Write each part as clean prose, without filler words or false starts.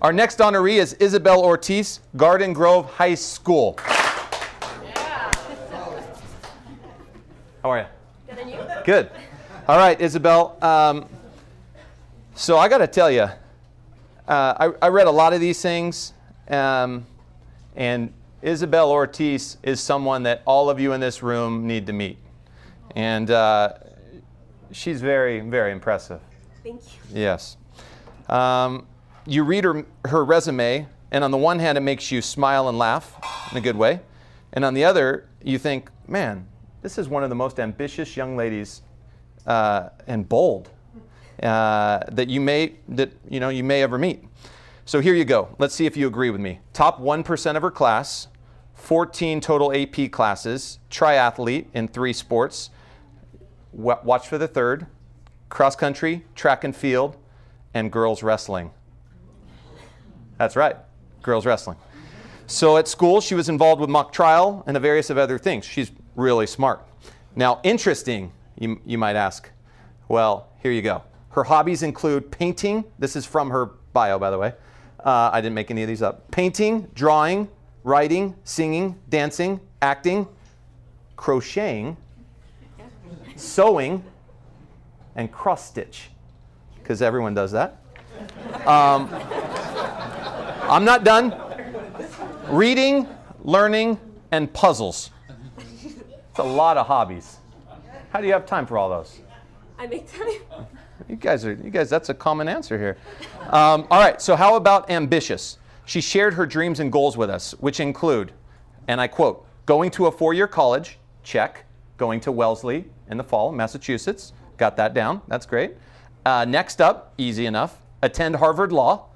Our next honoree is Isabel Ortiz, Garden Grove High School. Yeah. How are you? Good, and you? Good. All right, Isabel. So I got to tell you, I read a lot of these things, and Isabel Ortiz is someone that all of you in this room need to meet. And she's very, very impressive. Thank you. Yes. You read her resume, and on the one hand, it makes you smile and laugh in a good way. And on the other, you think, man, this is one of the most ambitious young ladies and bold that you may ever meet. So here you go. Let's see if you agree with me. Top 1% of her class, 14 total AP classes, triathlete in 3 sports. Watch for the third: cross country, track and field, and girls wrestling. That's right, girls wrestling. So at school, she was involved with mock trial and various of other things. She's really smart. Now, interesting, you might ask. Well, here you go. Her hobbies include painting. This is from her bio, by the way. I didn't make any of these up. Painting, drawing, writing, singing, dancing, acting, crocheting, sewing, and cross stitch, because everyone does that. I'm not done. Reading, learning, and puzzles. It's a lot of hobbies. How do you have time for all those? I make time. You guys, that's a common answer here. All right, so how about ambitious? She shared her dreams and goals with us, which include, and I quote, going to a 4-year college, check. Going to Wellesley in the fall, Massachusetts, got that down, that's great. Next up, easy enough, attend Harvard Law.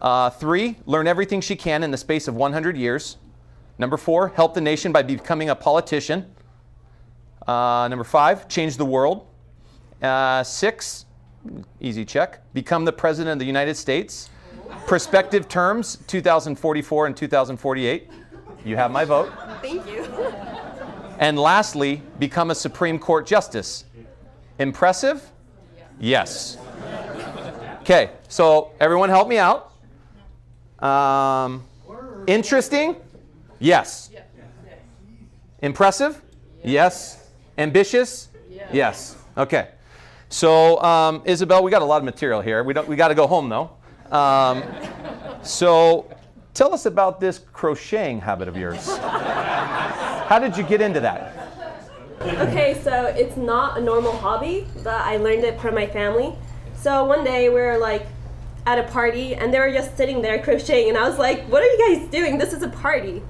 3, learn everything she can in the space of 100 years. Number 4, help the nation by becoming a politician. Number 5, change the world. 6, easy check, become the President of the United States. Prospective terms, 2044 and 2048. You have my vote. Thank you. And lastly, become a Supreme Court Justice. Impressive? Yes. Okay, so everyone help me out. Interesting? Yes. Impressive? Yes. Ambitious? Yes. Okay. So Isabel, we got a lot of material here. We got to go home though. So tell us about this crocheting habit of yours. How did you get into that? Okay, so it's not a normal hobby, but I learned it from my family. So one day we were like at a party and they were just sitting there crocheting, and I was like, what are you guys doing? This is a party.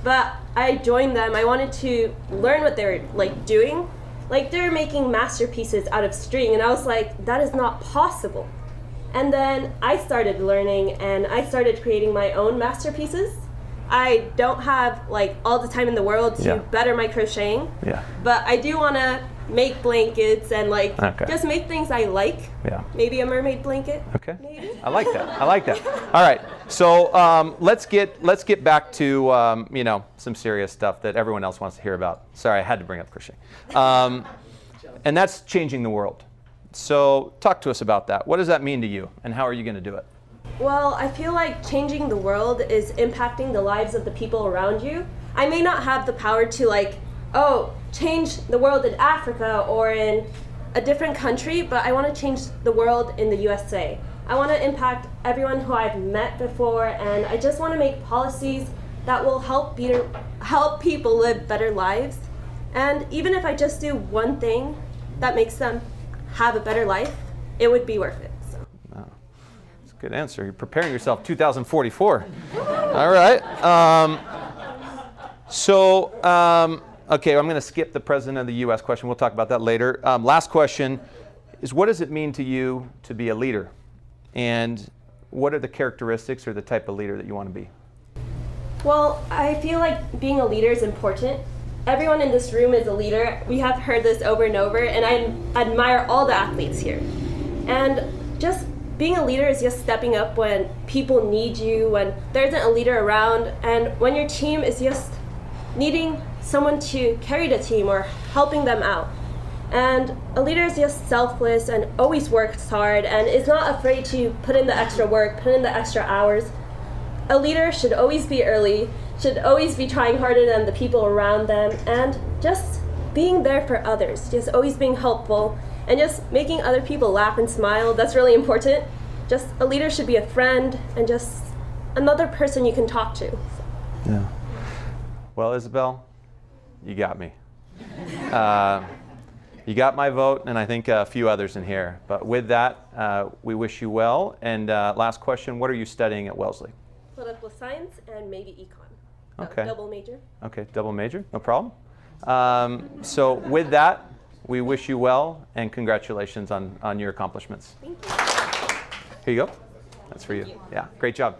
But I joined them. I wanted to learn what they were like doing. Like they were making masterpieces out of string, and I was like, that is not possible. And then I started learning and I started creating my own masterpieces. I don't have like all the time in the world to better my crocheting, but I do want to make blankets and like just make things I like. Yeah. Maybe a mermaid blanket. Okay. Maybe. I like that. I like that. All right. So let's get back to some serious stuff that everyone else wants to hear about. Sorry, I had to bring up crocheting, and that's changing the world. So talk to us about that. What does that mean to you, and how are you going to do it? Well, I feel like changing the world is impacting the lives of the people around you. I may not have the power to change the world in Africa or in a different country, but I want to change the world in the USA. I want to impact everyone who I've met before, and I just want to make policies that will help people live better lives. And even if I just do one thing that makes them have a better life, it would be worth it. Good answer. You're preparing yourself 2044. All right. Okay, I'm going to skip the President of the U.S. question. We'll talk about that later. Last question is, what does it mean to you to be a leader? And what are the characteristics or the type of leader that you want to be? Well, I feel like being a leader is important. Everyone in this room is a leader. We have heard this over and over, and I admire all the athletes here. And just being a leader is just stepping up when people need you, when there isn't a leader around, and when your team is just needing someone to carry the team or helping them out. And a leader is just selfless and always works hard and is not afraid to put in the extra work, put in the extra hours. A leader should always be early, should always be trying harder than the people around them, and just being there for others, just always being helpful, and just making other people laugh and smile. That's really important. Just a leader should be a friend and just another person you can talk to. Yeah. Well, Isabel, you got me. You got my vote, and I think a few others in here. But with that, we wish you well. And last question, what are you studying at Wellesley? Political science and maybe econ. Okay. Double major. Okay, double major, no problem. So with that, we wish you well, and congratulations on your accomplishments. Thank you. Here you go. That's for you. Yeah, great job.